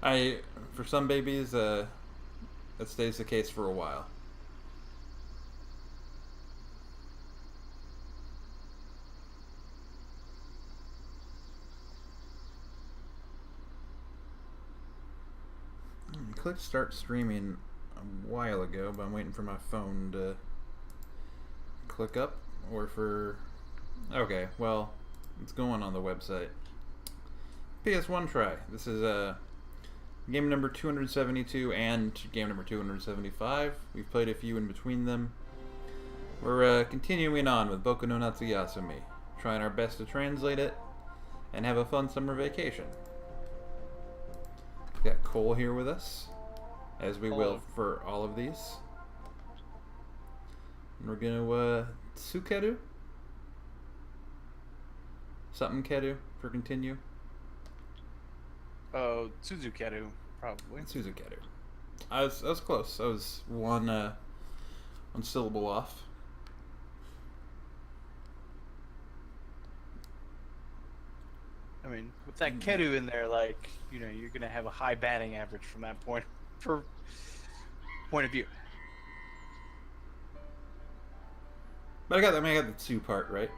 I, for some babies, that stays the case for a while. I clicked start streaming a while ago, but I'm waiting for my phone to click up, or for... Okay, well, it's going on the website. PS1 try. This is game number 272 and game number 275. We've played a few in between them. We're continuing on with Boku no Natsuyasumi, trying our best to translate it and have a fun summer vacation. We've got Cole here with us, as we will for all of these. And we're gonna Tsukeru? Something Keru for continue. Oh, Suzukeru, probably. Suzukeru. I was close. I was one syllable off. I mean, with that Keru in there, like, you know, you're gonna have a high batting average from that point of view. But I got the two part right.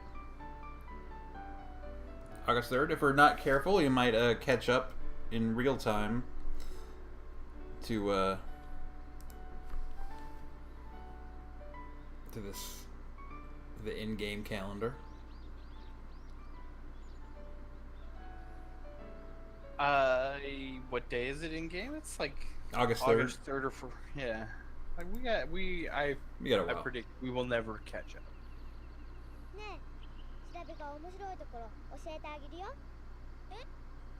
August 3rd. If we're not careful, you might catch up in real time to the in-game calendar. What day is it in game? It's like August 3rd. August 3rd or 4th. Yeah. Like I predict we will never catch up. ねえ、調べが面白いところ教えてあげるよ。え？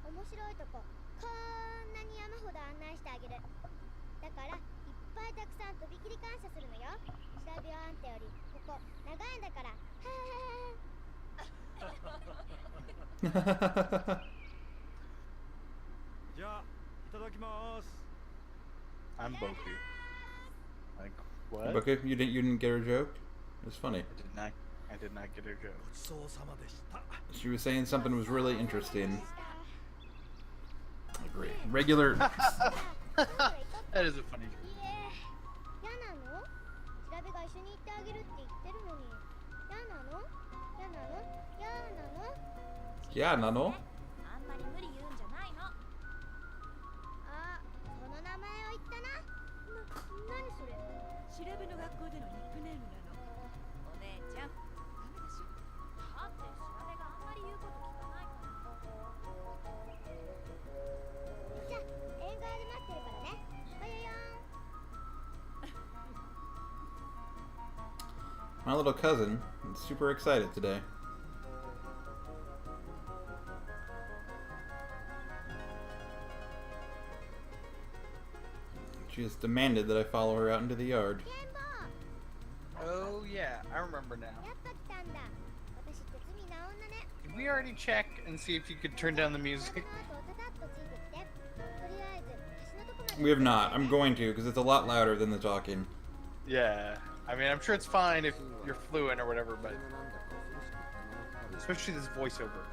面白いとこ、こんなに山ほど案内してあげる。だからいっぱいたくさんとびきり感謝するのよ。調べはあんたよりここ長いんだから。じゃあいただきます。 I'm Boku. Like what? Boku, you didn't get her joke? It was funny. I did not get her joke. ごちそうさまでした。 She was saying something was really interesting. Great. Regular. That is a funny joke. いえ、嫌なの？調べが一緒に行ってあげるって言ってるのに。嫌なの？嫌なの？嫌なの？ Yeah, Nano. あんまり無理言うんじゃないの。あ、その名前を言ったな。何それ？調べの学校でのニックネームなの。お姉ちゃん、ダメでしょ。だって調べがあんまり言うこと聞かないから。じゃあ、縁側で待ってるからね。おやよん。 My little cousin is super excited today. She has demanded that I follow her out into the yard. ケンボー。 Oh yeah, I remember now. やっぱ来たんだ。私って罪な女ね。 Did we already check and see if you could turn down the music? この後タタッとついてきて。とりあえず橋のとこまで。 We have not. I'm going to, because it's a lot louder than the talking. Yeah. I mean, I'm sure it's fine if you're fluent or whatever, but especially this voiceover.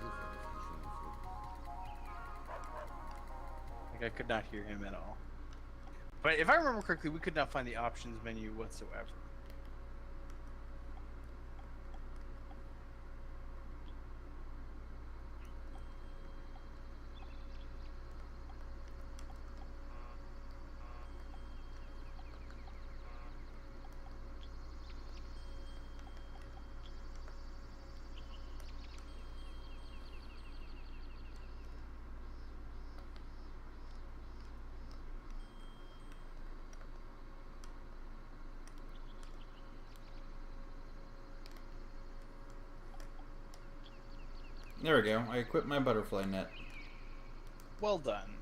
Like I could not hear him at all. But if I remember correctly, we could not find the options menu whatsoever. There we go. I equipped my butterfly net. Well done.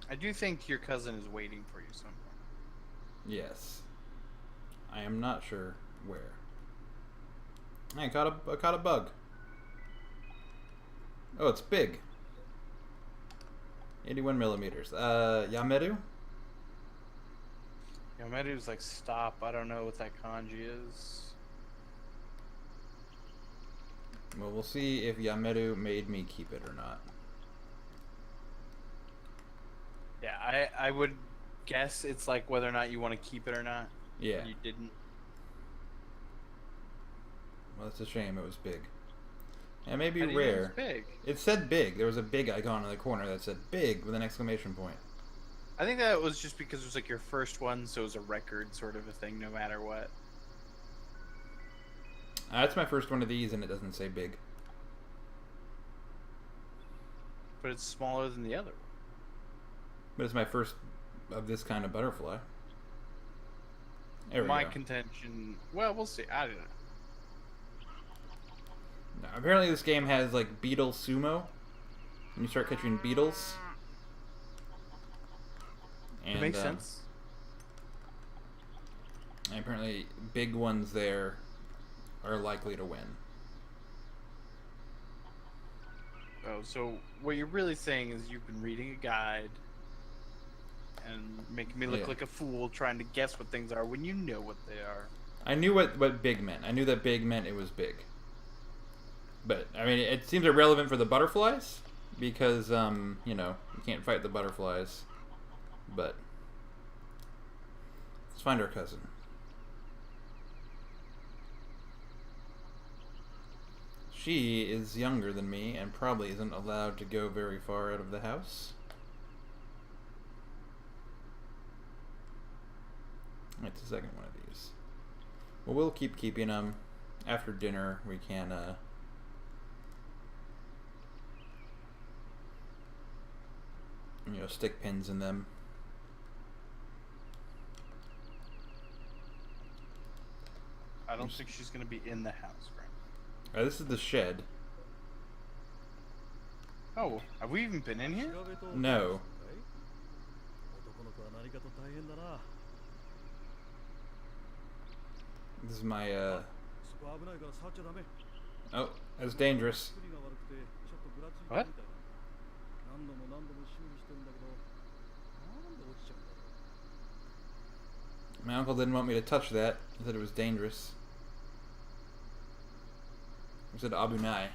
I do think your cousin is waiting for you somewhere. Yes. I am not sure where. I caught a bug. Oh, it's big. 81 millimeters. Yameru? Yomeru's like stop. I don't know what that kanji is. Well, we'll see if Yameru made me keep it or not. Yeah, I would guess it's like whether or not you want to keep it or not. Yeah. You didn't. Well, that's a shame. It was big. And maybe How do you know rare. it's big? It said big. There was a big icon in the corner that said big with an exclamation point. I think that was just because it was like your first one, so it was a record sort of a thing, no matter what. That's my first one of these, and it doesn't say big. But it's smaller than the other one. But it's my first of this kind of butterfly. There we My go. contention. Well, we'll see. I don't know. Now, apparently this game has like beetle sumo. When you start catching beetles. And, It makes sense. and apparently big ones there are likely to win. Oh, so what you're really saying is you've been reading a guide and making me look Yeah. like a fool trying to guess what things are when you know what they are. I knew what big meant. I knew that big meant it was big. But, I mean, it seems irrelevant for the butterflies. Because, you know, you can't fight the butterflies. But let's find our cousin. She is younger than me and probably isn't allowed to go very far out of the house. It's the second one of these. Well, we'll keep keeping them. After dinner, we can, you know, stick pins in them. I don't think she's going to be in the house, right? This is the shed. Oh, have we even been in here? No. 男の子は何かと大変だな。 This is my, そこ危ないから触っちゃダメ。 oh, that's dangerous. 作りが悪くてちょっとぐらついてるみたいだ。何度も修理してるんだけど、なんで落ちちゃうんだろう。 My uncle didn't want me to touch that. He said it was dangerous. He said Abunai.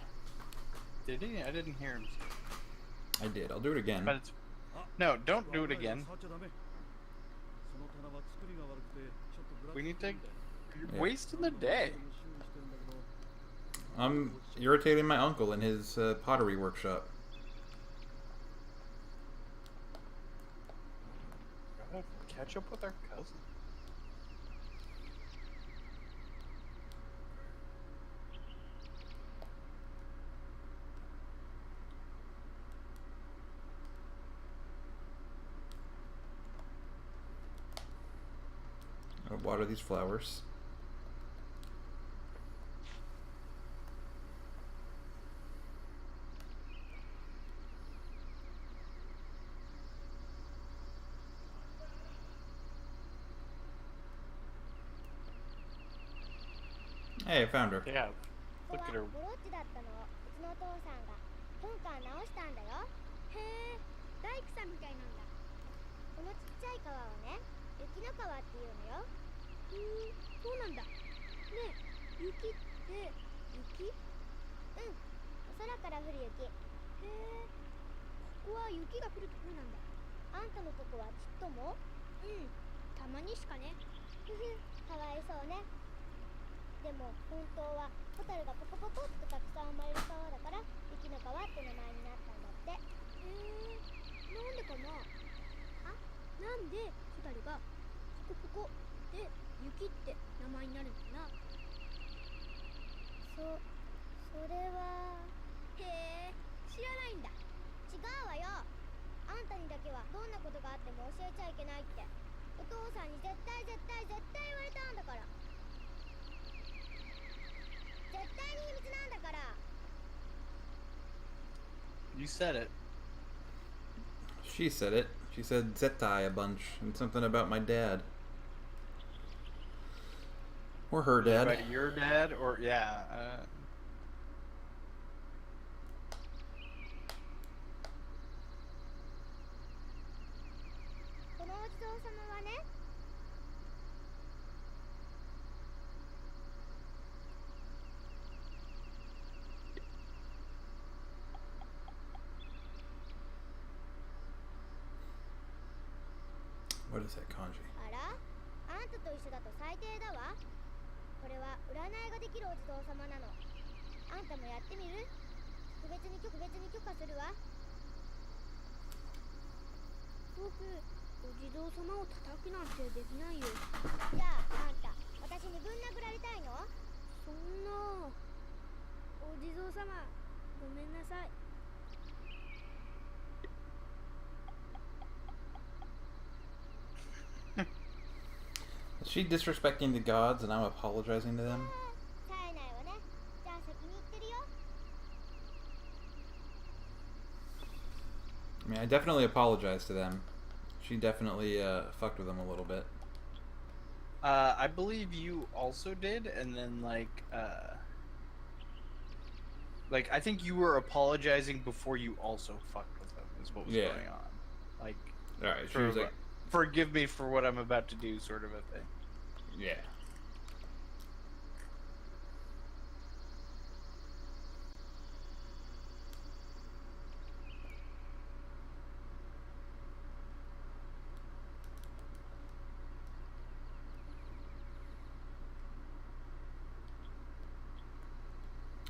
Did he? I didn't hear him. I did. I'll do it again. But it's... No, don't do it again. 触っちゃダメ。その棚は作りが悪くてちょっとぐらつ We い need て to... るみたいだ。 You're Yeah. wasting the day. I'm irritating my uncle in his pottery workshop. Gotta catch up with our cousin. I'll water these flowers. Hey, I found her. Yeah. ここ Look は at ブ her. ローチだったの。うちのお父さんが今回直したんだよ。へえ、大工さんみたいなんだ。このちっちゃい川はね、雪の川っていうのよ。そうなんだ。ねえ、雪って雪？うん、空から降る雪。へえ、ここは雪が降るところなんだ。あんたのとこはちっとも？うん、たまにしかね。ふふ、かわいそうね。でも本当はホタルがポコポコっとたくさん生まれる川だから雪の川って名前になったんだって。へえ、なんでかな。あ、なんでホタルがポコポコで雪って名前になるのかな。それは。へえ、知らないんだ。違うわよ。あんたにだけはどんなことがあっても教えちゃいけないってお父さんに絶対言われたんだから。絶対に秘密なんだから。 You said it. She said it. She said Zetai a bunch and something about my dad. Or her dad. Right, your dad or... Yeah. このお地蔵様はね、What is that kanji? あら、あんたと一緒だと最低だわ。これは占いができるお地蔵様なの。あんたもやってみる？特別に許可するわ。僕、お地蔵様を叩くなんてできないよ。じゃあ、あんた、私にぶん殴られたいの？そんな。お地蔵様、ごめんなさい。Is she disrespecting the gods and I'm apologizing to them? 冴えないわね。じゃあ先に行ってるよ。I mean, I definitely apologize to them. She definitely fucked with them a little bit. I believe you also did, and then I think you were apologizing before you also fucked with them. Is what was Yeah. going on. Like, Alright, she sort was of like, forgive me for what I'm about to do, sort of a thing. yeah.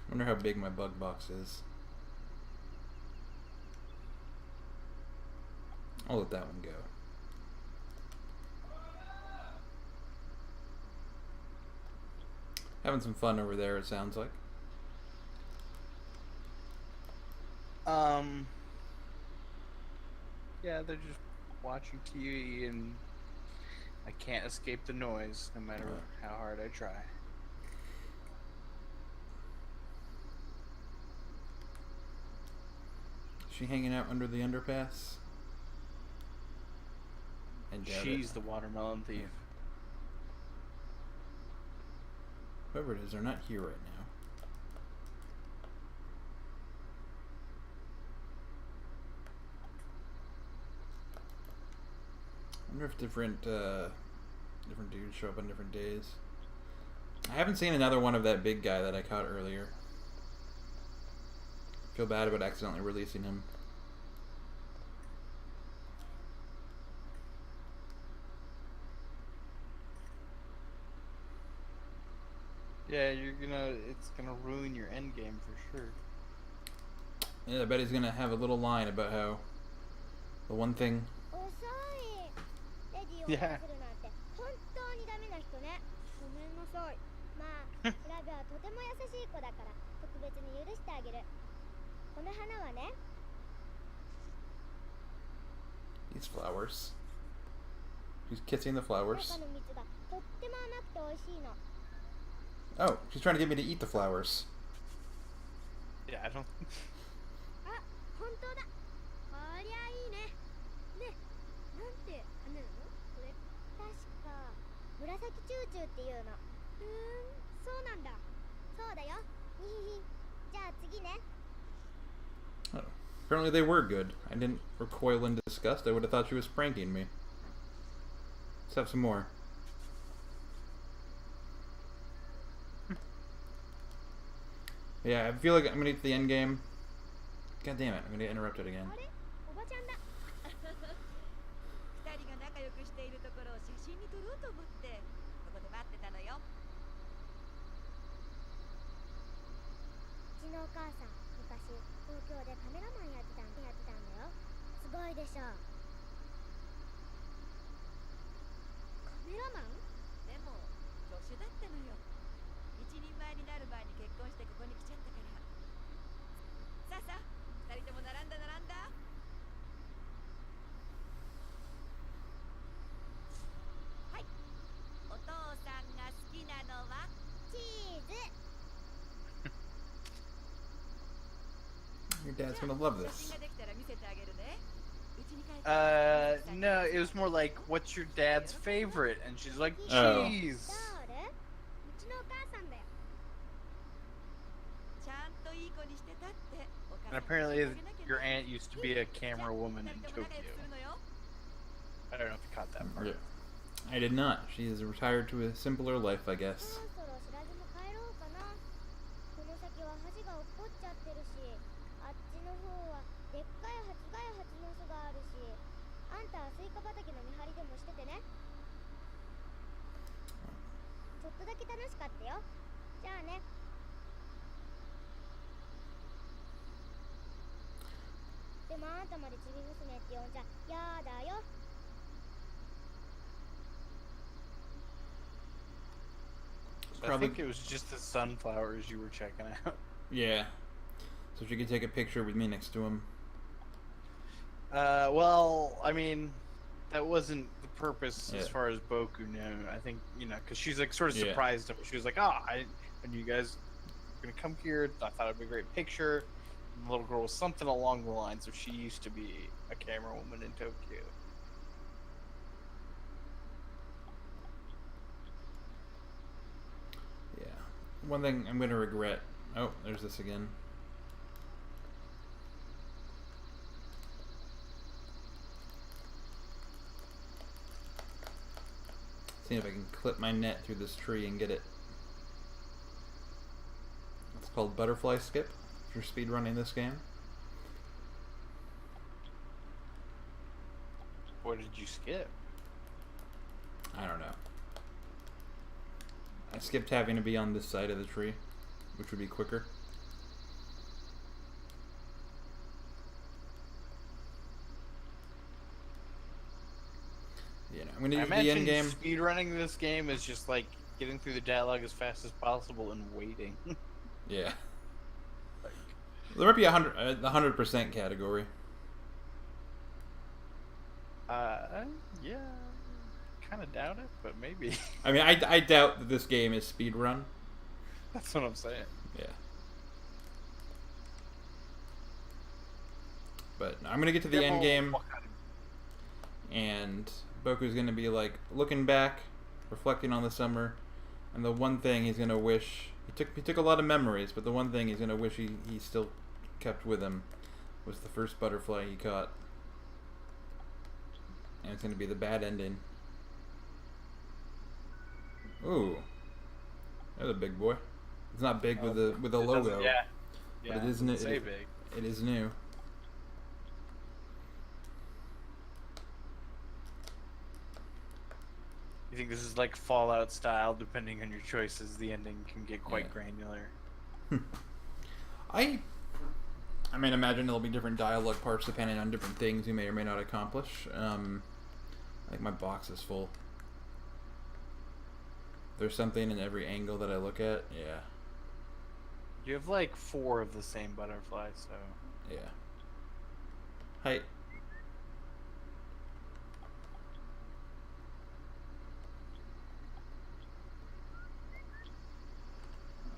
Wonder how big my bug box is. I'll let that one go. Having some fun over there, it sounds like. Yeah, they're just watching TV, and I can't escape the noise, no matter how hard I try. Is she hanging out under the underpass? I doubt She's it. the watermelon thief. Whoever it is, they're not here right now. I wonder if different dudes show up on different days. I haven't seen another one of that big guy that I caught earlier. Feel bad about accidentally releasing him. Yeah, it's gonna ruin your end game for sure. Yeah, I bet he's gonna have a little line about how the one thing. 遅い。レディを怒らせるなんて本当にダメな人ね。ごめんなさい。まあ、フラビはとても優しい子だから特別に許してあげる。この花はね。These flowers. She's kissing the flowers. 中の蜜がとっても甘くて美味しいの。Oh, she's trying to get me to eat the flowers. Yeah, I don't. あ、本当だ。こりゃいいね。ね、なんて花なの？これ。確か紫チューチューっていうの。そうなんだ。そうだよ。にひひ。じゃあ次ね。Oh. Apparently they were good. I didn't recoil in disgust. I would have thought she was pranking me. Let's have some more. Yeah, I feel like I'm gonna get to the end game. God damn it, I'm gonna get interrupted again. あれ？おばちゃんだ。二人が仲良くしているところを写真に撮ろうと思ってここで待ってたのよ。うちのお母さん、昔東京でカメラマンやってたんだよ。すごいでしょ。カメラマン？でも助手だったのよ。一人前になる前に結婚してここに来ちゃったから。さあさあ、二人とも並んだ。はい。お父さんが好きなのはチーズ。 Your dad's gonna love 写 this. 真ができたら見せてあげるね。うちに帰って No, it was more like, what's your dad's favorite? And she's like, Oh. cheese. 誰？うちのお母さんだよ。ちゃんといい子にしてたってお母さん And apparently, your aunt used to be a camera woman in 二人とも Tokyo. 仲良くするのよ。 I don't know if you caught that part. Yeah. I did not. She is retired to a simpler life, I そ guess. ろそろ白木も帰ろうかな。この先は橋が落っこっちゃってるし、あっちの方はでっかい蜂の巣があるし、あんたたスイカ畑の見張りでもしててね。ちょっとだけ楽しかったよ。じゃあね。でもあんたまでちび娘って呼んじゃやだよ。I Probably- think it was just the sunflowers you were checking out. Yeah. So she could take a picture with me next to him. Well, I mean, that wasn't the purpose as Yeah. far as Boku knew. I think, you know, because she's like sort of Yeah. surprised him. She was like, when you guys were gonna come here, I thought it'd be a great picture. And the little girl was something along the lines of she used to be a camera woman in Tokyo. Yeah. One thing I'm gonna regret. Oh, there's this again. See if I can clip my net through this tree and get it. It's called butterfly skip. If you're speedrunning this game. What did you skip? I don't know. I skipped having to be on this side of the tree, which would be quicker. You know, I'm gonna I use the imagine end game. speedrunning this game is just like getting through the dialogue as fast as possible and waiting. Yeah. There might be the 100% category. Yeah, kind of doubt it, but maybe. I mean, I doubt that this game is speedrun. That's what I'm saying. Yeah. But I'm gonna get to the end game, and Boku's gonna be like looking back, reflecting on the summer, and the one thing he's gonna wish he took a lot of memories, but the one thing he's gonna wish he still kept with him was the first butterfly he caught, and it's gonna be the bad ending. Ooh, there's a big boy. It's not big with the It logo, doesn't- Yeah. but it is new. Say big. It is new. You think this is like Fallout style? Depending on your choices, the ending can get quite Yeah. granular. I mean, imagine there'll be different dialogue parts depending on different things you may or may not accomplish. I think my box is full. There's something in every angle that I look at. Yeah, You have like 4 of the same butterfly, so yeah. Hi.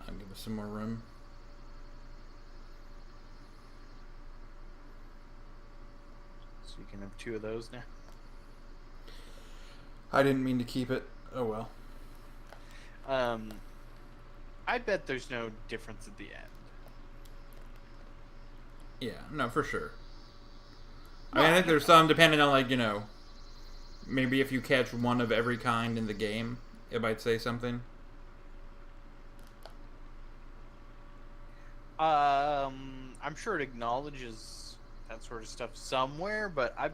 I'll give us some more room. you can have 2 of those now. I didn't mean to keep it. Oh well. I bet there's no difference at the end. Yeah, no, for sure. I mean, I think there's some depending on, like, you know, maybe if you catch one of every kind in the game, it might say something. I'm sure it acknowledges that sort of stuff somewhere, but I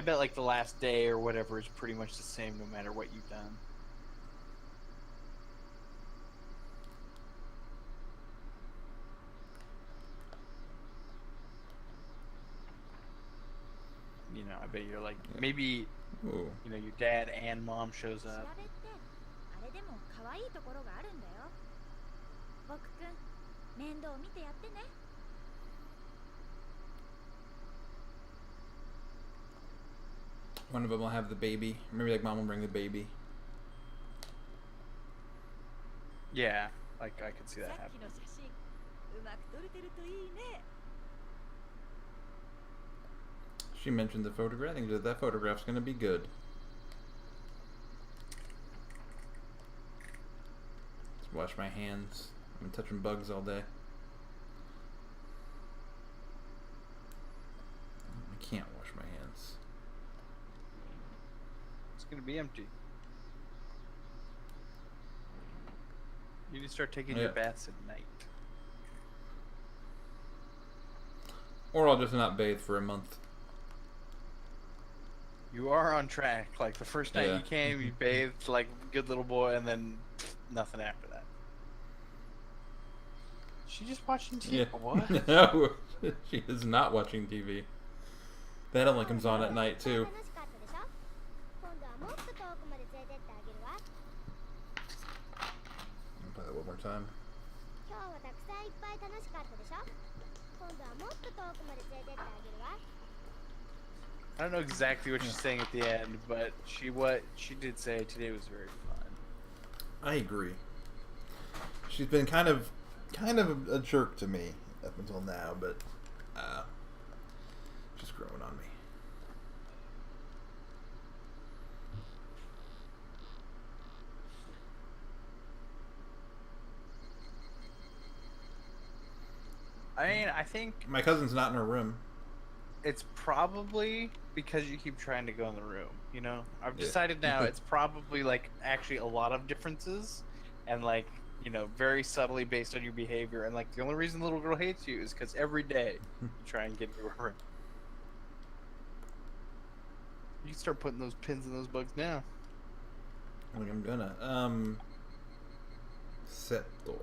bet like the last day or whatever is pretty much the same no matter what you've done. You know, I bet you're like, maybe, Ooh. you know, your dad and mom shows 調べ up. ってあれでも可愛いところがあるんだよ。僕くん、面倒見てやってね。 One of them will have the baby. Maybe, like, mom will bring the baby. Yeah, like I could see さ that っき happening. の写真、うまく撮れてるといいね。 She mentioned the photograph. I think that photograph's gonna be good. Let's wash my hands. I've been touching bugs all day. I can't wash my hands. It's gonna be empty. You need to start taking your Yeah. baths at night. Or I'll just not bathe for a month. You are on track. Like the first night Yeah. you came, you bathed like a good little boy, and then nothing after that. She just watching TV. Yeah. What? No, she is not watching TV. That only comes on at night too. 楽しかったでしょ。今度はもっと遠くまで連れてってあげるわ。 Play that one more time. 今日はたくさんいっぱい楽しかったでしょ。今度はもっと遠くまで連れてってあげるわ。 I don't know exactly what she's saying at the end, but she did say today was very fun. I agree. She's been kind of a jerk to me up until now, but she's growing on me. I mean, I think My cousin's not in her room. it's probably because you keep trying to go in the room. You know, I've Yeah. decided now it's probably like actually a lot of differences, and like you know, very subtly based on your behavior. And like the only reason the little girl hates you is because every day you try and get into her room. You can start putting those pins in those bugs now. I think I'm gonna. Setto.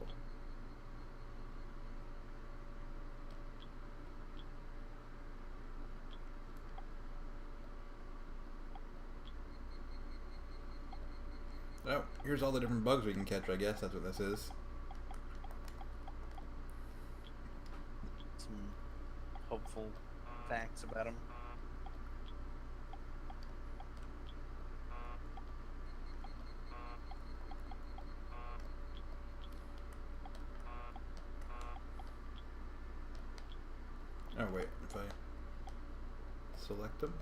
Oh, here's all the different bugs we can catch, I guess. That's what this is. Some hopeful facts about them. Oh, wait. If I select them?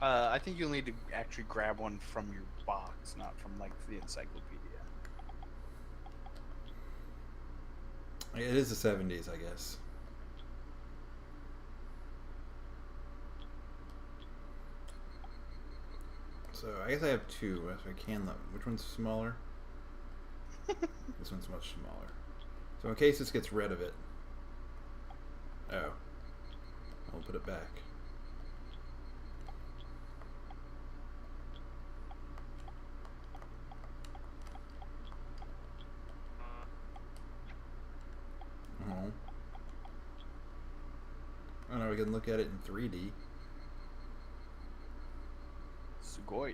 I think you'll need to actually grab one from your box, not from like the encyclopedia. It is the 70s, I guess. So, I guess I have two. So I can look. Which one's smaller? This one's much smaller. So in case this gets rid of it. Oh. I'll put it back. Oh. Oh no, we can look at it in 3D. Sugoi.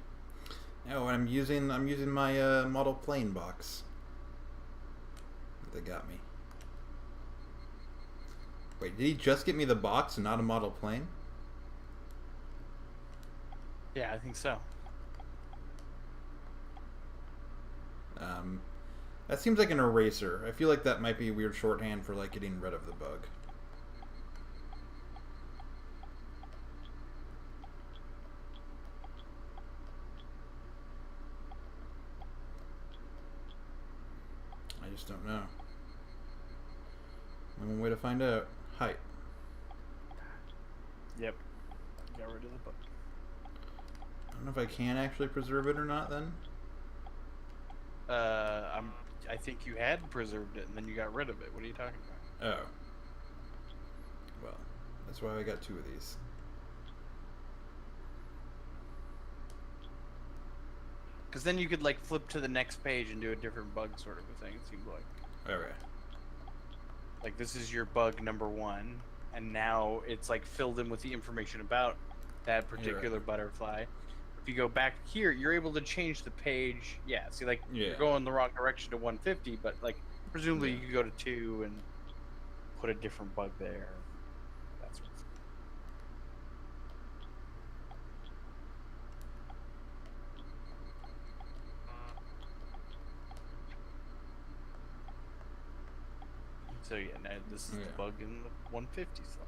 Oh, and I'm using my model plane box. They got me. Wait, did he just get me the box and not a model plane? Yeah, I think so. That seems like an eraser. I feel like that might be weird shorthand for like getting rid of the bug. I just don't know. One way to find out. Height. Yep. Got rid of the book. I don't know if I can actually preserve it or not then. I think you had preserved it and then you got rid of it. What are you talking about? Oh. Well, that's why I got two of these. Because then you could like flip to the next page and do a different bug sort of a thing. It seemed like. Okay. Like this is your bug number 1, and now it's like filled in with the information about that particular butterfly. If you go back here, you're able to change the page. Yeah, see, like you're going the wrong direction to 150, but like presumably you could go to 2 and put a different bug there. That sort of thing. So yeah, now this is the bug in the 150 slot.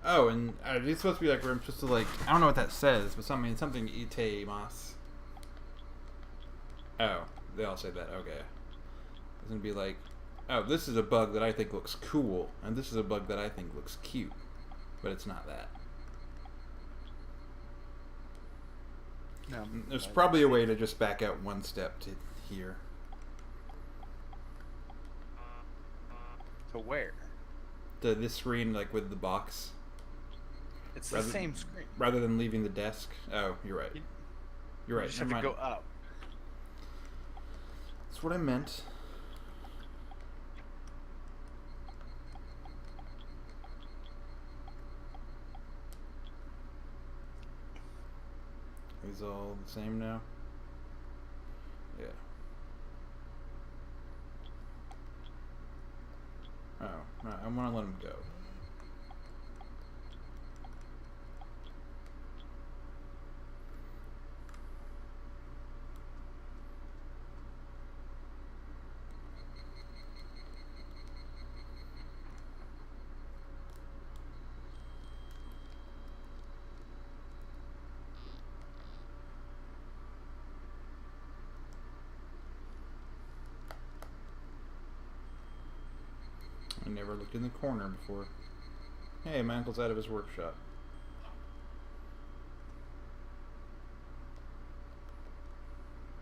Oh, and are these supposed to be like where I'm supposed to like I don't know what that says, but something iteimasu. Oh, they all say that. Okay, it's gonna be like, oh, this is a bug that I think looks cool, and this is a bug that I think looks cute, but it's not that. No, there's probably a way to just back out one step to here. To where? this screen like with the box It's Rather- the same screen. rather than leaving the desk? Oh, you're right. You're You right. just Never have to mind. go up. That's what I meant. These all the same now? Yeah. Oh, right, I want to let him go. I never looked in the corner before. Hey, my uncle's out of his workshop.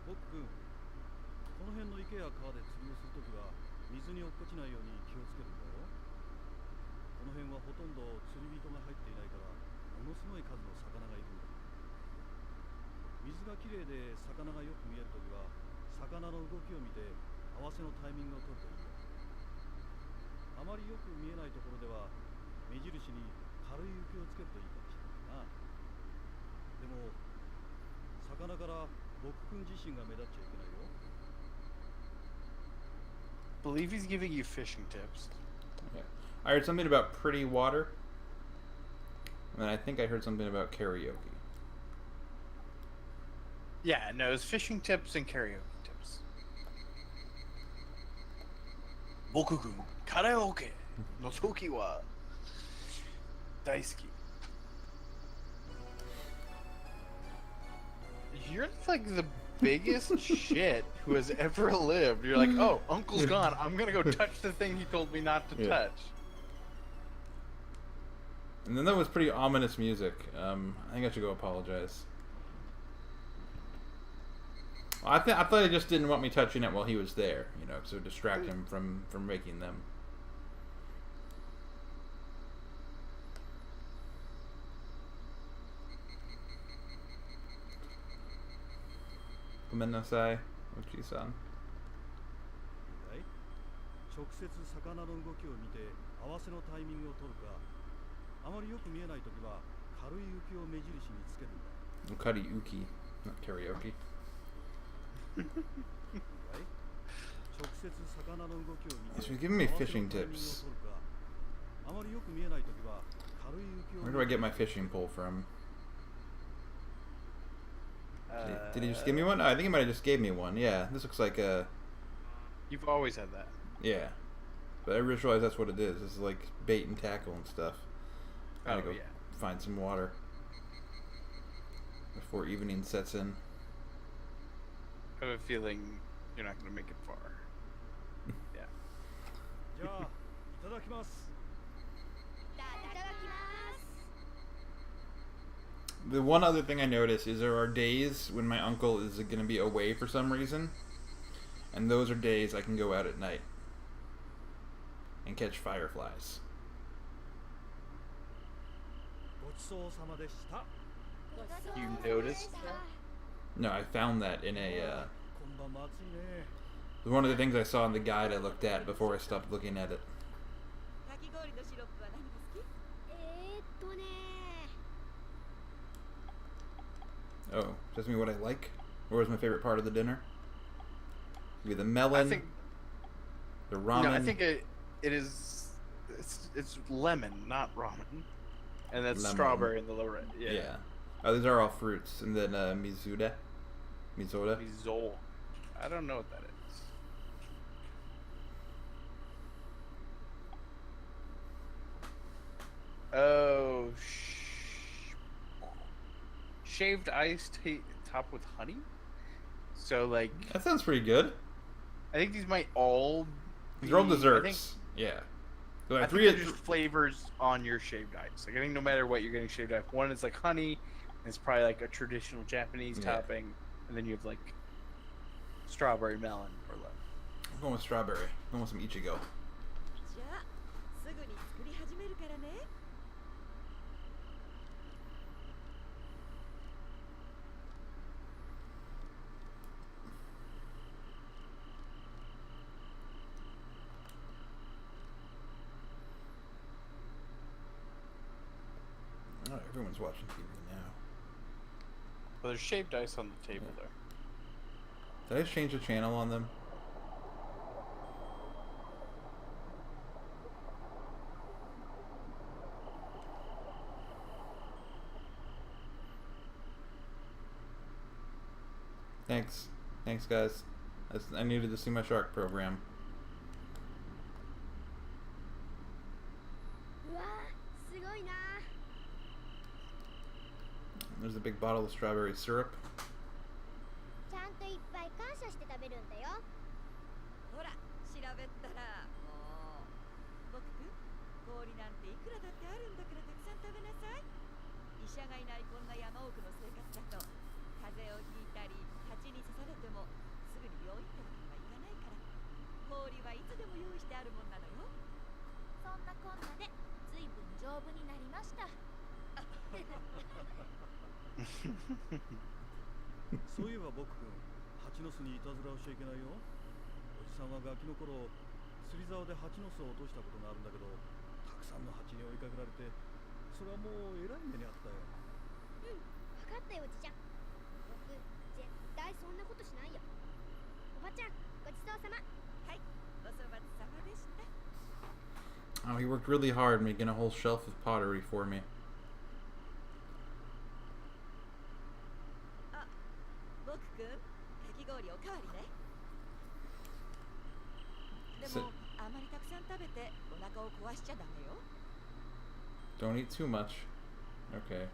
Boku君、この辺の池や川で釣りをするときは水に落っこちないように気をつけるんだよ。この辺はほとんど釣り人が入っていないからものすごい数の魚がいるんだ。水がきれいで魚がよく見えるときは魚の動きを見て合わせのタイミングを取るといいよ。あまりよく見えないところでは目印に軽い雪をつけるといいかもしれないな。でも魚から僕君自身が目立っちゃいけないよ。 Believe he's giving you fishing tips. Yeah. I heard something about pretty water. And then I think I heard something about karaoke. Yeah, no, it's fishing tips and karaoke tips. Boku-kun, karaoke no toki wa daisuki. You're like the biggest shit who has ever lived. You're like, oh, Uncle's gone. I'm gonna go touch the thing he told me not to Yeah. touch. And then that was pretty ominous music. I think I should go apologize. Well, I thought he just didn't want me touching it while he was there, you know, so distract him from making them. Gomenasai, Uchi-san. いいかい？直接魚の動きを見て合わせのタイミングを取るか、あまりよく見えないときは軽い雪を目印につけるんだ。 Karaoke, not karaoke. いいかい？直接魚の動きを見て So you're giving me 合わせの fishing タイミングを tips. 取るか、あまりよく見えないときは軽い雪を Where do I get my fishing pole from? Did he just give me one? Oh, I think he might have just gave me one. Yeah, this looks like a... You've always had that. Yeah. But I just realized that's what it is. This is like bait and tackle and stuff. I gotta Oh, go yeah. find some water before evening sets in. I have a feeling you're not gonna make it far. Yeah. じゃあいただきます。いただきます。 The one other thing I noticed is there are days when my uncle is going to be away for some reason, and those are days I can go out at night and catch fireflies. ごちそうさまでした。 You noticed? No, I found that in a こんばんも暑いね。 one of the things I saw in the guide I looked at before I stopped looking at it. かき氷のシロップは何が好き？ね Oh, just me what I like? What was my favorite part of the dinner? Maybe the I melon, think the ramen. no, I think it is it's lemon, not ramen, and that's Lemon. strawberry in the lower right. Yeah. Yeah. Oh, these are all fruits. And then Misoda. Mizol. I don't know what that is. Oh, shaved ice topped with honey. So like, That sounds pretty good. I think these might all. These are all be- desserts. Yeah. So I like think three. they're just flavors on your shaved ice. Like I think no matter what you're getting shaved ice. One is like honey, and it's probably like a traditional Japanese Yeah. topping, and then you have like strawberry, melon, or lemon. I'm going with strawberry. I'm going with some Ichigo. じゃあすぐに作り始めるからね。 Oh, everyone's watching TV now. Well, there's shaved ice on the table there. Did I just change the channel on them? Thanks. Thanks, guys. I needed to see my shark program. うわーすごいな。 There's a big bottle of strawberry syrup. ちゃんといっぱい感謝して食べるんだよ。ほら、調べったら、もう。僕くん、氷なんていくらだってあるんだからたくさん食べなさい。医者がいないこんな山奥の生活だと、風邪をひいたり、蜂に刺されても、すぐに病院ってわけにはいかないから、氷はいつでも用意してあるもんなのよ。そんなこんなで随分丈夫になりました。そういえば僕くん、蜂の巣にいたずらをしちゃいけないよ。おじさんはガキの頃、釣り竿で蜂の巣を落としたことがあるんだけど、たくさんの蜂に追いかけられて、それはもうえらい目にあったよ。うん、分かったよおじちゃん。僕絶対そんなことしないよ。おばちゃん、ごちそうさま。はい、お粗末様でした。 Oh, he worked really hard making a whole shelf of pottery for me. あ、僕くん、かき氷おかわりね。でも、あまりたくさん食べてお腹を壊しちゃダメよ。 Don't eat too much. Okay.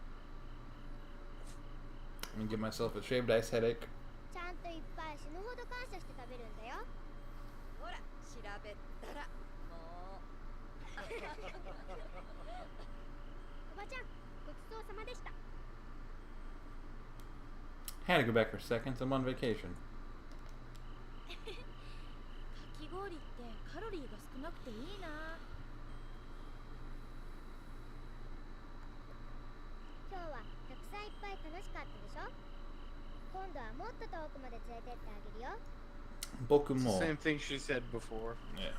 I'm gonna give myself a shaved ice headache. ちゃんといっぱい死ぬほど感謝して食べるんだよ。ほら、調べったら、もう。おばちゃん、ごちそうさまでした。 Had to go back for seconds. I'm on vacation. かき氷ってカロリーが少なくていいな。今日はたくさんいっぱい楽しかったでしょ。今度はもっと遠くまで連れてってあげるよ。 Boku It's the mo. same thing she said before. Yeah.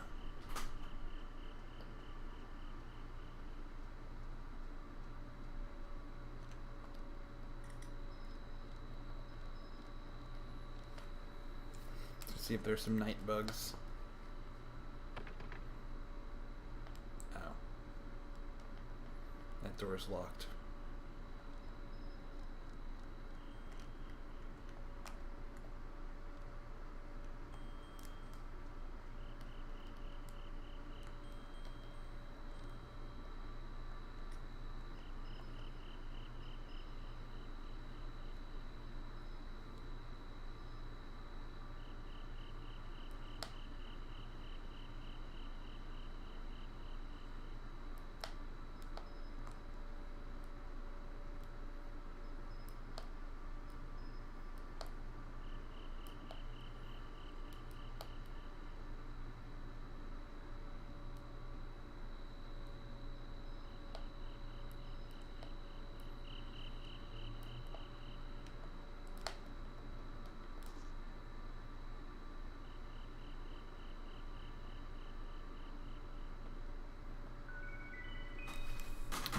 Let's see if there's some night bugs. Ow. That door is locked.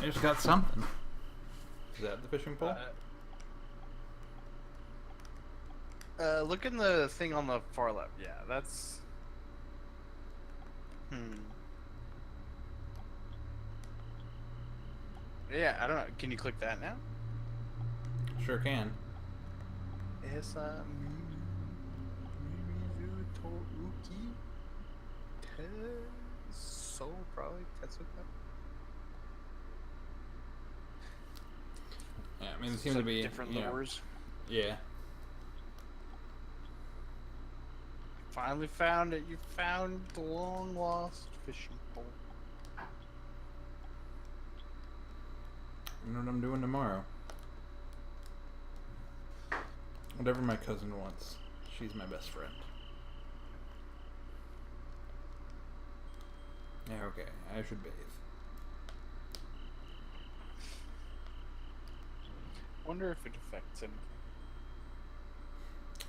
I just got something. Is that the fishing pole? Look in the thing on the far left. Yeah, that's. Yeah, I don't know. Can you click that now? Sure can. Esa Mimizu Touki Teso, probably Tetsuka. Yeah, I mean, it seems to be different you know, lures. Yeah. Finally found it. You found the long lost fishing pole. You know what I'm doing tomorrow? Whatever my cousin wants. She's my best friend. Yeah, okay. I should bathe. Wonder if it affects anything.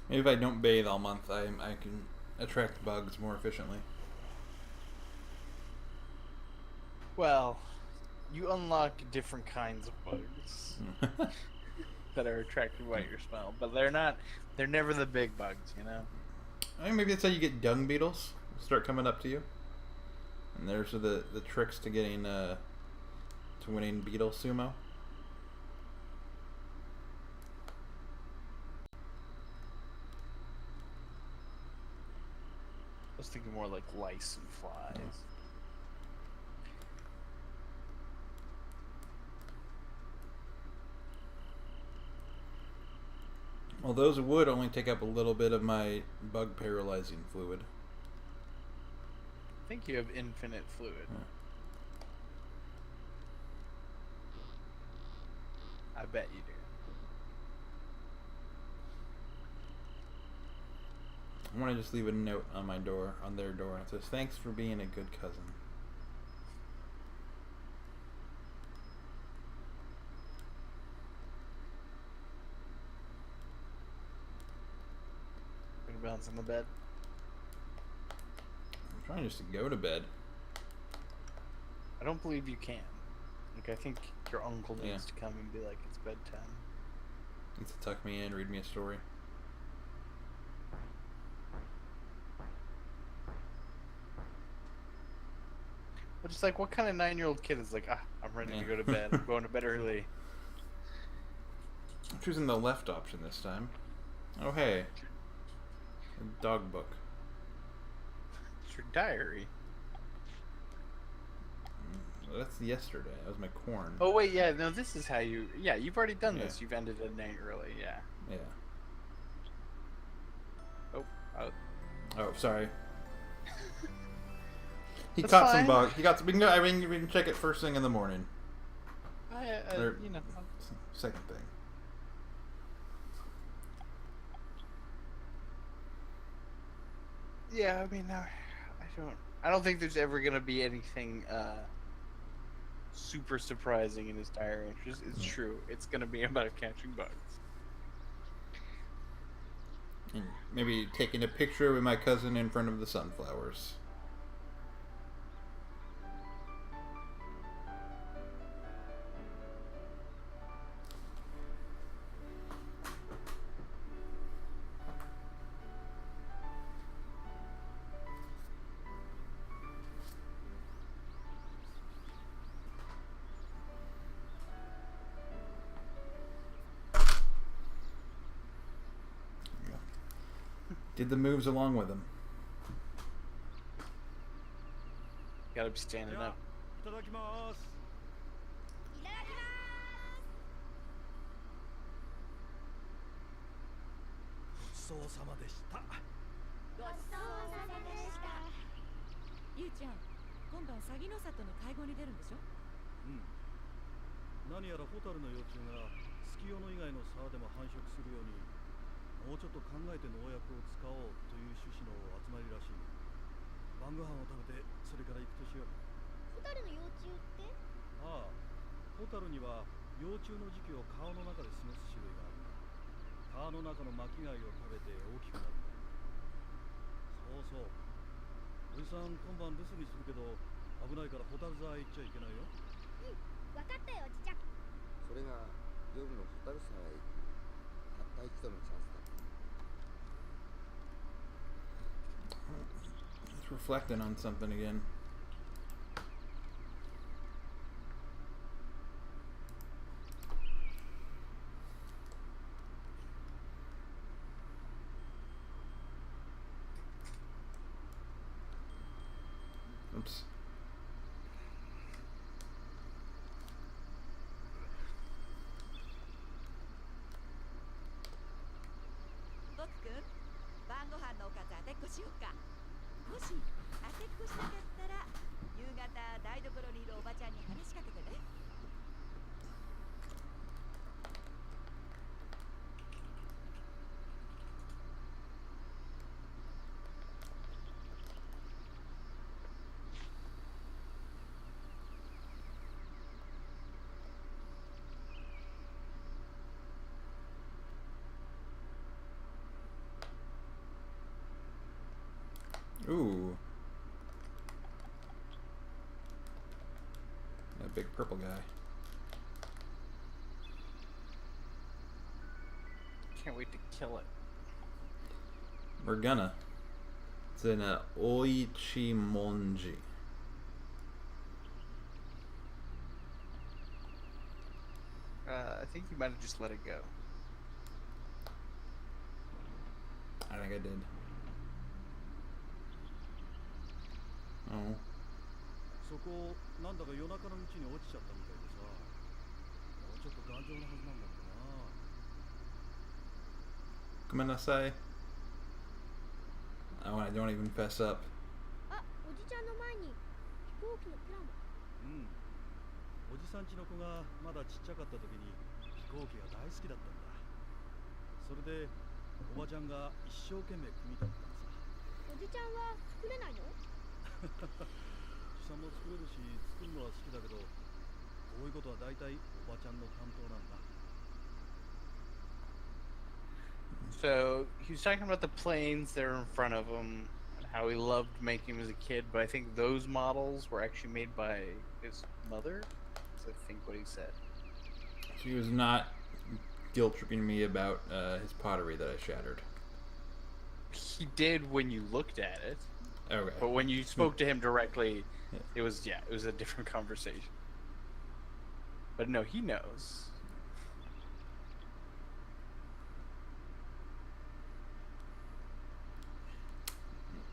Maybe if I don't bathe all month, I can attract bugs more efficiently. Well, you unlock different kinds of bugs that are attracted by your smell, but they're never the big bugs, you know? I mean, maybe that's how you get dung beetles start coming up to you. And there's the tricks to getting to winning beetle sumo. I was thinking more like lice and flies. Well, those would only take up a little bit of my bug paralyzing fluid. I think you have infinite fluid. I bet you do. I want to just leave a note on my door, on their door. It says, "Thanks for being a good cousin." Gonna bounce on the bed. I'm trying just to go to bed. I don't believe you can. Like, I think your uncle needs Yeah. to come and be like, it's bedtime. Needs to tuck me in, read me a story. But it's like, what kind of 9-year-old kid is like, I'm ready Yeah. to go to bed. I'm going to bed early. I'm choosing the left option this time. Oh, hey. A dog book. It's your diary. Well, that's yesterday. That was my corn. Oh, wait, yeah, no, this is how you... Yeah, you've already done Yeah. this. You've ended a night early, yeah. Yeah. Oh, Oh, sorry. He That's caught fine. some bug. He got some. We can check it first thing in the morning. Or, you know... Second thing. Yeah, I mean, I don't think there's ever gonna be anything super surprising in his diary entries. It's true. It's gonna be about catching bugs. And maybe taking a picture with my cousin in front of the sunflowers. Did the moves along with him. Gotta be standing じゃあ up. いただきます。いただきごちそうさまでした。ますごちそうさまでした。ゆうちゃん、今晩詐欺の里の会合に出るんでしょ？うん。何やらホタルの幼虫が月夜野以外の沢でも繁殖するように、もうちょっと考えて農薬を使おうという趣旨の集まりらしい。晩ご飯を食べてそれから行くとしよう。ホタルの幼虫ってああ、ホタルには幼虫の時期を川の中で過ごす種類があるんだ。川の中の巻き貝を食べて大きくなるんだ。そうそう。おじさん今晩留守にするけど危ないからホタル沢へ行っちゃいけないよ。うん、わかったよおじちゃん。それが夜のホタル沢へ行くたった一度のチャンスだ。 He's reflecting on something again. Oops. 僕くん、晩ご飯のおかず当てっこしようか。もし当てっこしなかったら、夕方台所にいるおばちゃんに話しかけてね。Ooh. That big purple guy. Can't wait to kill it. We're gonna. It's in Oichimonji. I think you might have just let it go. I think I did. Oh. そこなんだか夜中のうちに落ちちゃったみたいでさ、もうちょっと頑丈なはずなんだけどな。Gomenasai. Oh, I don't even fess up. あ、おじちゃんの前に飛行機のプラモ。うん。おじさんちの子がまだちっちゃかった時に飛行機が大好きだったんだ。それでおばちゃんが一生懸命組み立てたのさ。おじちゃんは作れないの？おじさんも作れるし作るのは好きだけど、こういうことは大体おばちゃんの担当なんだ。 So he was talking about the planes that are in front of him and how he loved making them as a kid, but I think those models were actually made by his mother. That's I think what he said. She was not guilt tripping me about his pottery that I shattered. He did when you looked at it, Okay. but when you spoke to him directly, it was a different conversation. But no, he knows.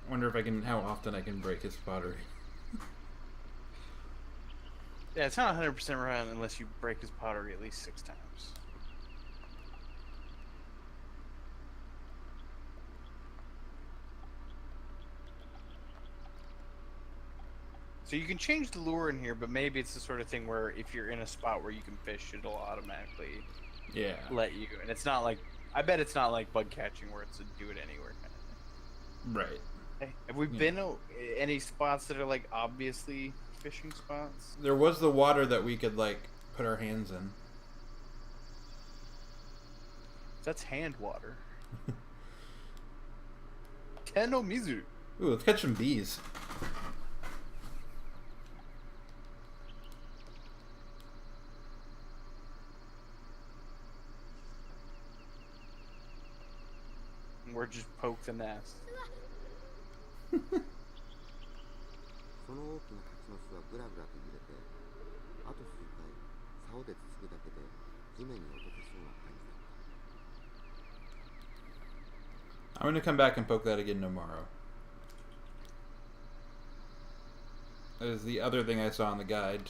Wonder if I can, how often I can break his pottery. Yeah, it's not 100% right unless you break his pottery at least 6 times. So you can change the lure in here, but maybe it's the sort of thing where if you're in a spot where you can fish, it'll automatically let you. And it's not like, I bet it's not like bug catching where it's a do it anywhere kind of thing. Right. Hey, have we been any spots that are like obviously fishing spots? There was the water that we could like put our hands in. That's hand water. Tenno Mizu. Ooh, let's catch some bees. Or just poke the nest. その大きな蜂の巣はぐらぐらと揺れて、あと数回竿でつつくだけで地面に落とせそうな感じだった。 I'm gonna come back and poke that again tomorrow. That is the other thing I saw in the guide.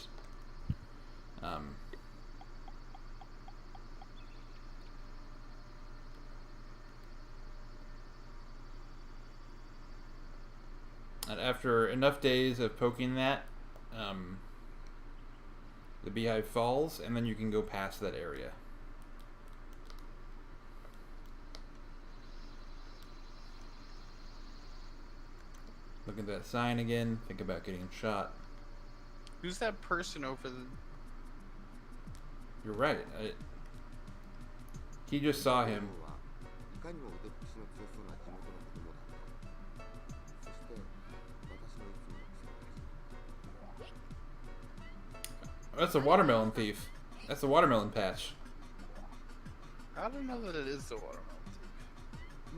And after enough days of poking that, the beehive falls, and then you can go past that area. Look at that sign again. Think about getting shot. Who's that person over the... You're right. He just saw him. いかにも腕っぷしの強そうな地元の子供だった。そして私のいつもの癖 That's a watermelon thief. That's a watermelon patch. I don't know that it is the watermelon.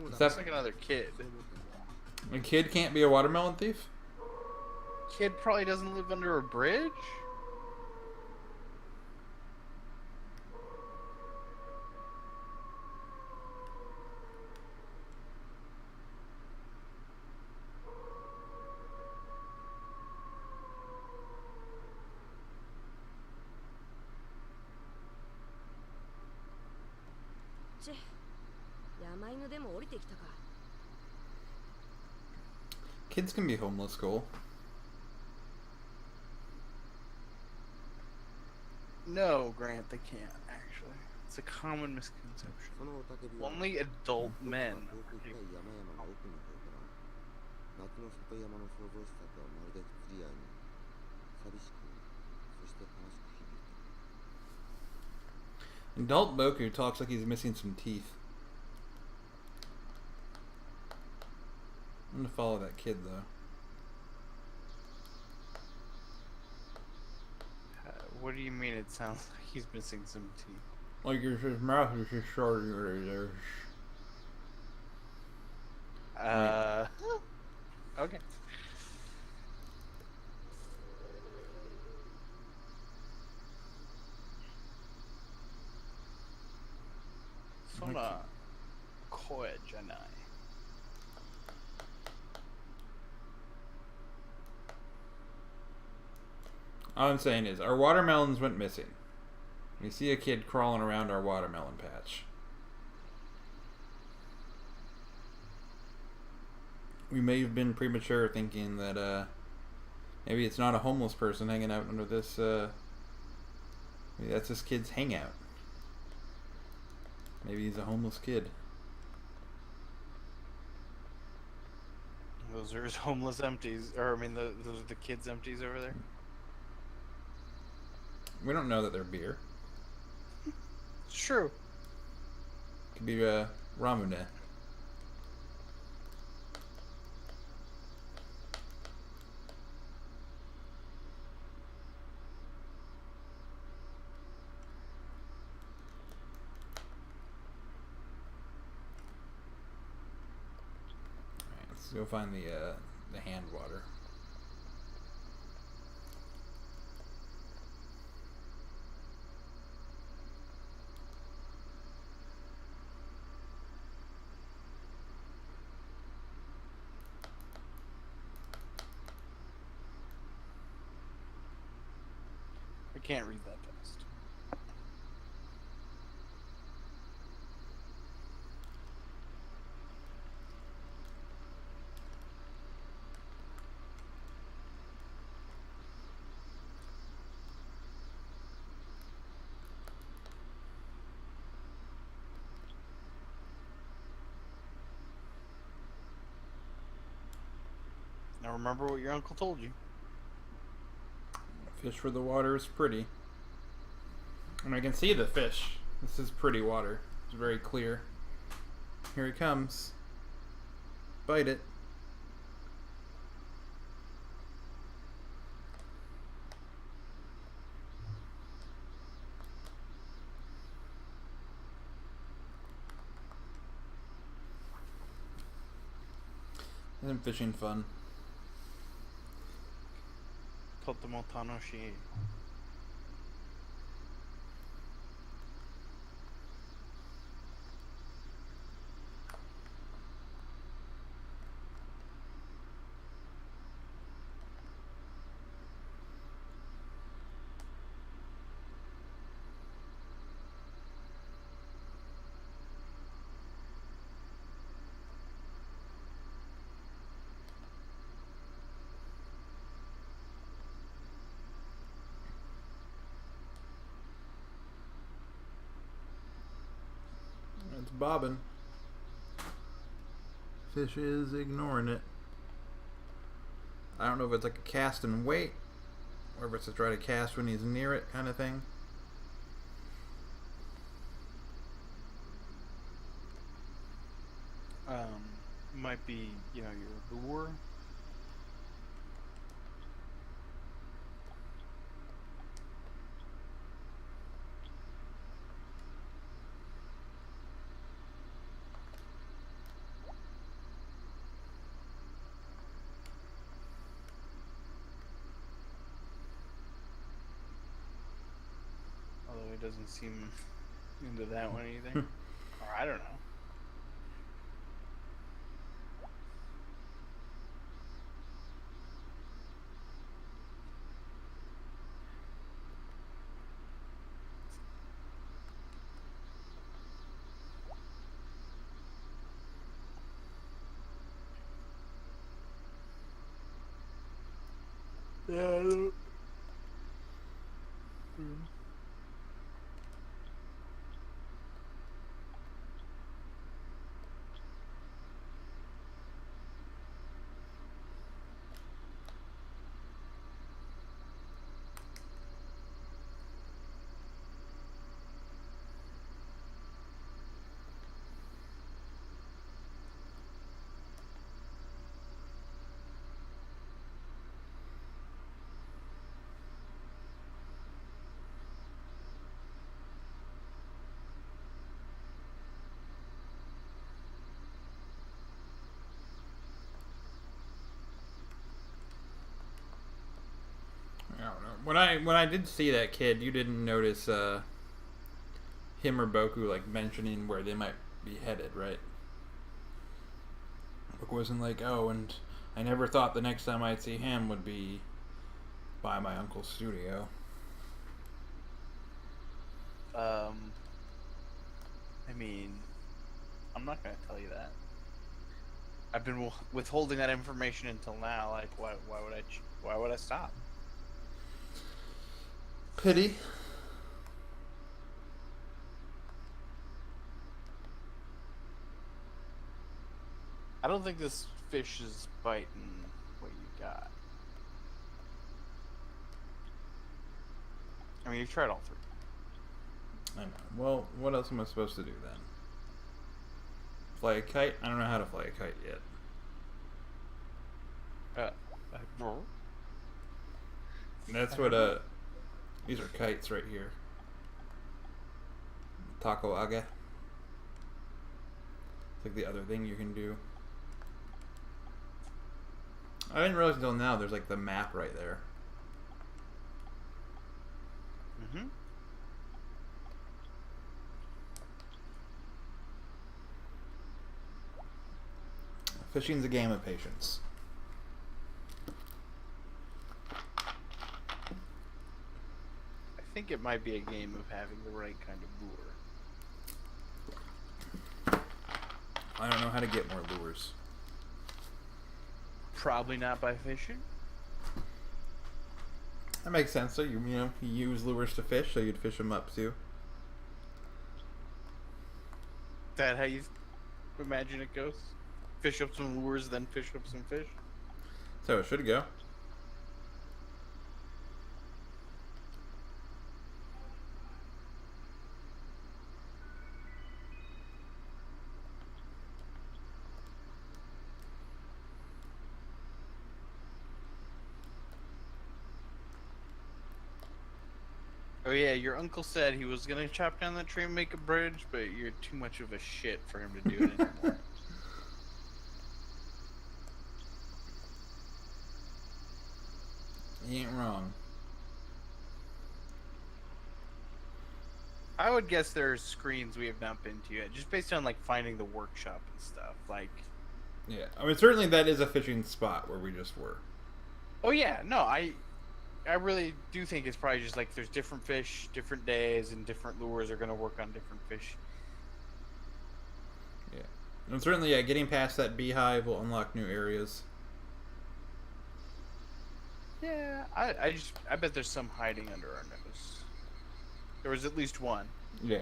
Is That's that like another kid. a kid can't be a watermelon thief? Kid probably doesn't live under a bridge? Kids can be homeless, Cole. No, Grant, they can't, actually. It's a common misconception. その雄たけびは Only adult men. 遠く深い山々の奥の方から夏の里山の想像したとはまるで不釣り合いに寂しくそして悲しく響いた。 Adult Boku talks like he's missing some teeth. I'm gonna follow that kid though. What do you mean? It sounds like he's missing some teeth. Like his mouth is just short there. Okay. Sona koe janai. All I'm saying is, our watermelons went missing. We see a kid crawling around our watermelon patch. We may have been premature thinking that maybe it's not a homeless person hanging out under this. Maybe that's this kid's hangout. Maybe he's a homeless kid. Those are his homeless empties, or I mean, those are the kids' empties over there. We don't know that they're beer. It's true. Could be Ramune. Let's go find the hand water. I can't read that fast. Now remember what your uncle told you. Fish for the water is pretty. And I can see the fish. This is pretty water. It's very clear. Here he comes. Bite it. Isn't fishing fun? Totemo tanoshii. It's bobbing. Fish is ignoring it. I don't know if it's like a cast and wait, or if it's to try to cast when he's near it kind of thing. Might be, you know, your lure. Although he doesn't seem into that one either. Or I don't know. Yeah, I don't... when I did see that kid, you didn't notice him or Boku like mentioning where they might be headed, right? Boku wasn't like, oh, and I never thought the next time I'd see him would be by my uncle's studio. I mean, I'm not gonna tell you that. I've been withholding that information until now. Like, why would I stop? Pity. I don't think this fish is biting what you got. I mean, you've tried all three. I know. Well, what else am I supposed to do then? Fly a kite? I don't know how to fly a kite yet. That's what these are kites right here. Taco aga. It's like the other thing you can do. I didn't realize until now there's like the map right there. Mm-hmm. Fishing's a game of patience. I think it might be a game of having the right kind of lure. I don't know how to get more lures. Probably not by fishing. That makes sense. So you use lures to fish, so you'd fish them up too. Is that how you imagine it goes? Fish up some lures, then fish up some fish? So it should go. Oh yeah, your uncle said he was gonna chop down that tree and make a bridge, but you're too much of a shit for him to do it anymore. He ain't wrong. I would guess there's screens we have not been to yet, just based on like finding the workshop and stuff. Like, Yeah, I mean certainly that is a fishing spot where we just were. oh yeah, no, I really do think it's probably just like there's different fish, different days, and different lures are gonna work on different fish. Yeah, and certainly getting past that beehive will unlock new areas. Yeah, I bet there's some hiding under our nose. There was at least one. Yeah.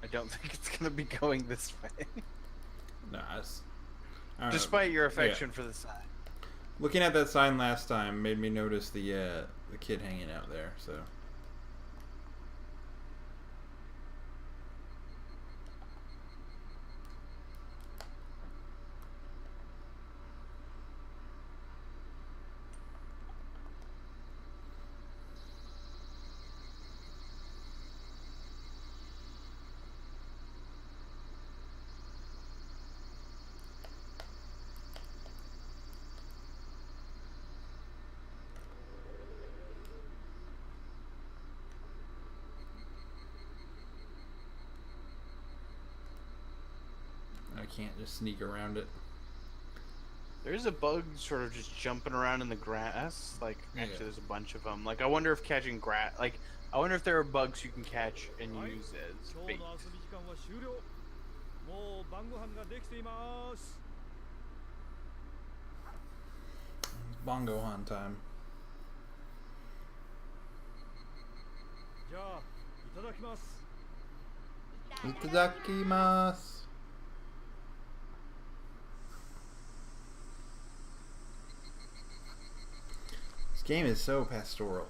I don't think it's gonna be going this way. No, I don't know. Despite your affection for the sign. Looking at that sign last time made me notice the kid hanging out there. So. I can't just sneak around it. There's a bug sort of just jumping around in the grass. Like, actually, there's a bunch of them. Like, I wonder if catching grass. Like, I wonder if there are bugs you can catch and use as bait. Bongo Han time. Itadakimasu. This game is so pastoral.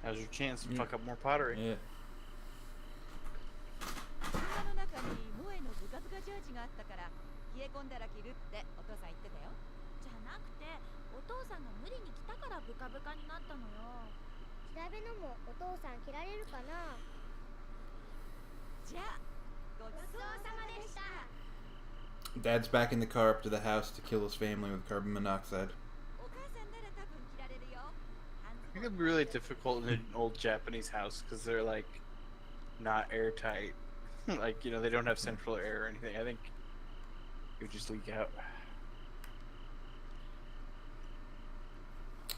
Now's your chance to fuck up more pottery. Yeah. 車の中に萌えのズカズカジャージがあったから家え込んだら着るってお父さん言ってたよ。じゃなくてお父さんが無理に来たからブカブカになったのよ。調べのもお父さん着られるかな。じゃあごちそうさまでした。 Dad's backing the car up to the house to kill his family with carbon monoxide. お母さんなら多分着られるよ。 I think it'd be really difficult in an old Japanese house because they're like not airtight. Like, you know, they don't have central air or anything. I think it would just leak out.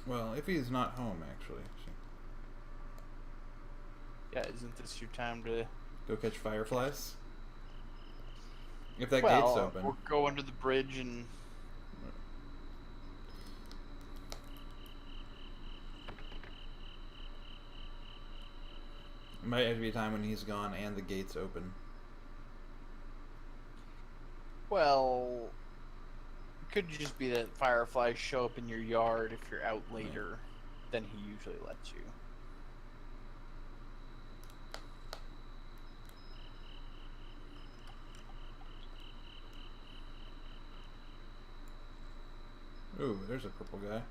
Well, if he's not home, actually. Yeah, isn't this your time to Go catch fireflies? If that well, gate's open. or go under the bridge and It might have to be a time when he's gone and the gate's open. well, it could just be that fireflies show up in your yard if you're out later than he usually lets you. Ooh, there's a purple guy.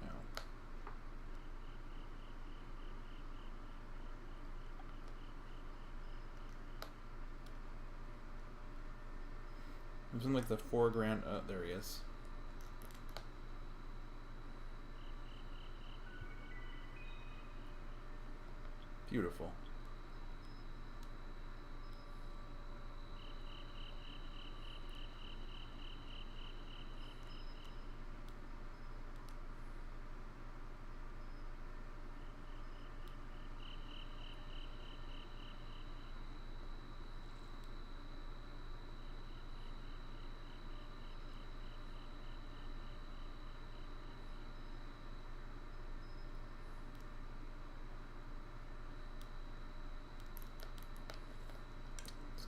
No. It was in like the foreground. Oh, there he is. Beautiful.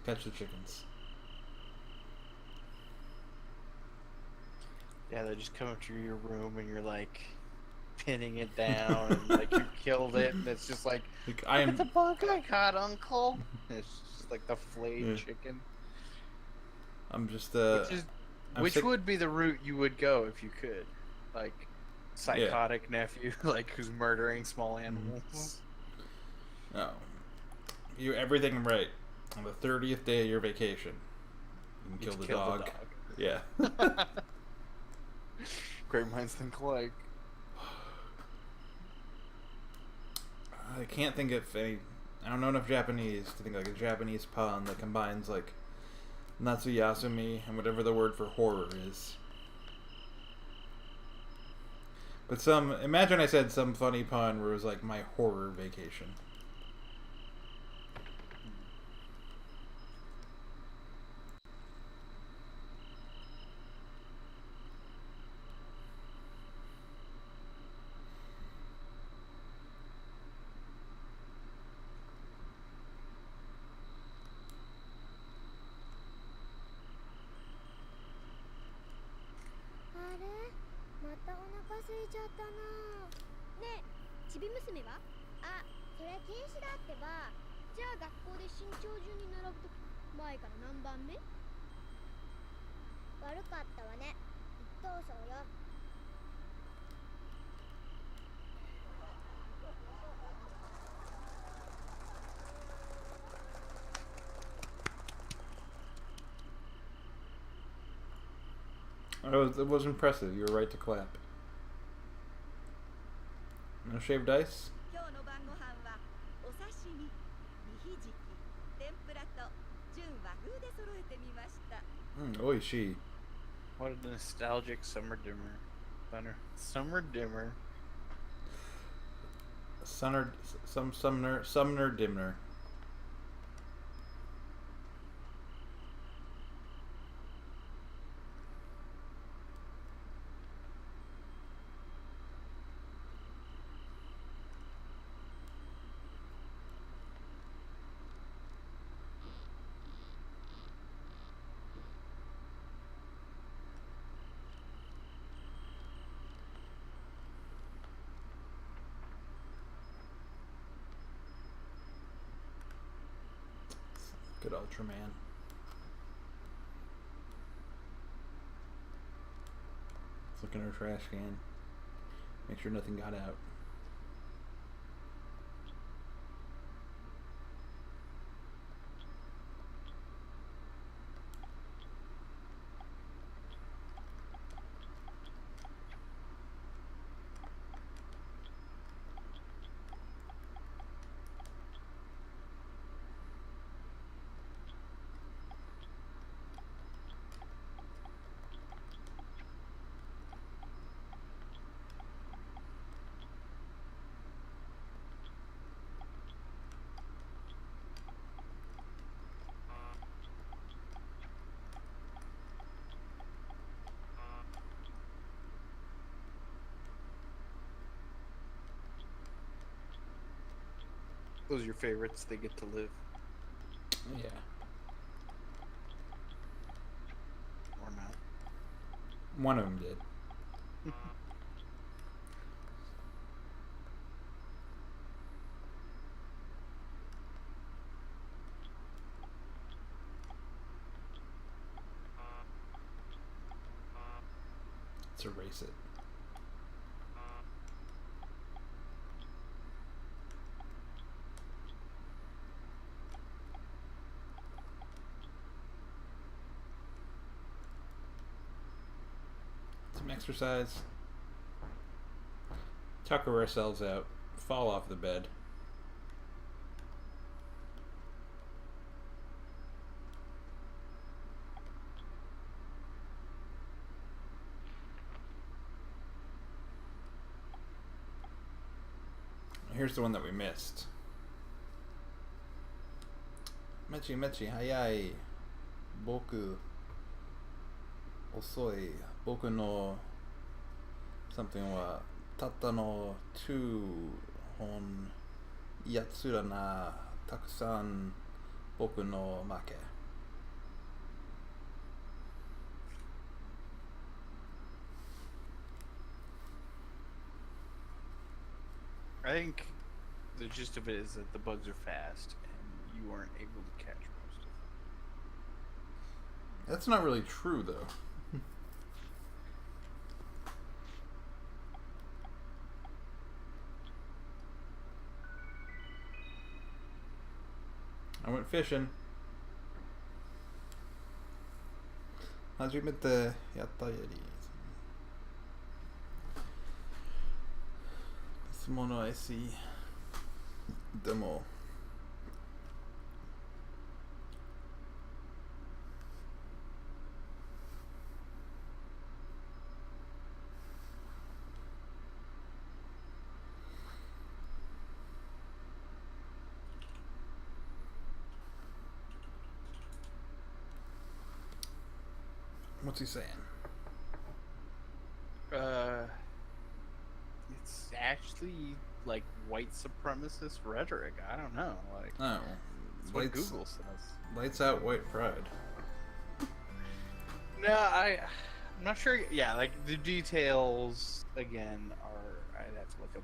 Catch the chickens. Yeah, they just come up to your room and you're like pinning it down and like you killed it and it's just like, Like, look at the bug I caught, Uncle. It's just like the flayed chicken. I'm just Which sick- would be the route you would go if you could, like psychotic nephew, like who's murdering small animals. No. You everything right. On the 30th day of your vacation, you can You kill the kill dog. the Yeah. Great minds think alike. I can't think of any. I don't know enough Japanese to think like a Japanese pun that combines like Natsuyasumi and whatever the word for horror is. But imagine I said some funny pun where it was like my horror vacation.あれまたお腹空いちゃったな。ねえちび娘は？あ、それ禁止だってば。じゃあ学校で身長順に並ぶと前から何番目？悪かったわね。一等賞よ。It was impressive. You were right to clap. No shaved ice? 今日の晩ご飯はお刺身、煮ひじき、天ぷらと純和風で揃えてみました。 Oishi. What a nostalgic summer dimmer. Summer dimmer. Sumner Dimner. Good Ultraman. Let's look in our trash can. Make sure nothing got out. Those are your favorites. They get to live. Yeah. Or not. One of them did. Let's erase it. Some exercise. Tucker ourselves out. Fall off the bed. Here's the one that we missed. Mechi mechi hayai. Boku. Osoi. Boku no something wa tatta no 2 hon yatsura na takusan boku no make. I think the gist of it is that the bugs are fast and you weren't able to catch most of them. That's not really true though. I went fishing. 初めてやったより。いつもの SE でもWhat's he saying? It's actually like white supremacist rhetoric. I don't know. Like, Oh, that's what Google says. Lights out white pride. No, I'm not sure. Yeah, like the details again are. I'd have to look up.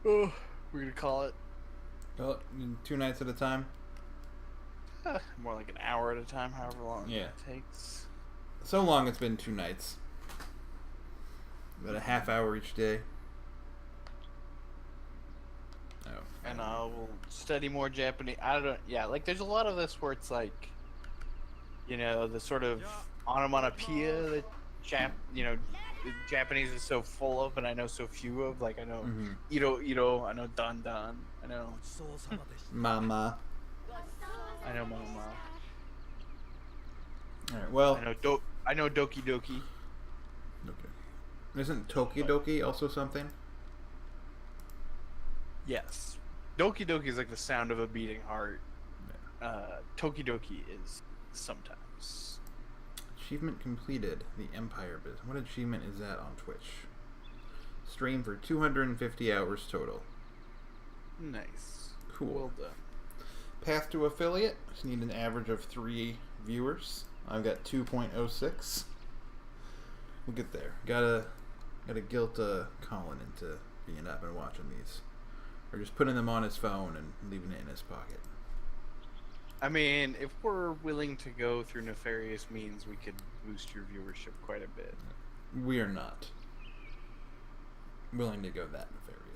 Oh, we're gonna call it Well, 2 nights at a time. more like an hour at a time, however long Yeah. it takes. So long it's been 2 nights. About a half hour each day. Oh. And we'll study more Japanese. I don't. Yeah, like there's a lot of this where it's like, you know, the sort of onomatopoeia that Japanese is so full of, and I know so few of. Like I know ito, I know dan dan, I know Mama. I know mama, Alright, well. I know doki doki. Okay. Isn't Tokidoki also something? Yes, doki doki is like the sound of a beating heart. Tokidoki is sometimes. Achievement completed. The Empire Biz. What achievement is that on Twitch? Stream for 250 hours total. Nice. Cool. Well done. Path to affiliate. Just need an average of 3 viewers. I've got 2.06. We'll get there. Gotta Gotta guilt Colin into being up and watching these. Or just putting them on his phone and leaving it in his pocket. I mean, if we're willing to go through nefarious means, we could boost your viewership quite a bit. We are not willing to go that nefarious.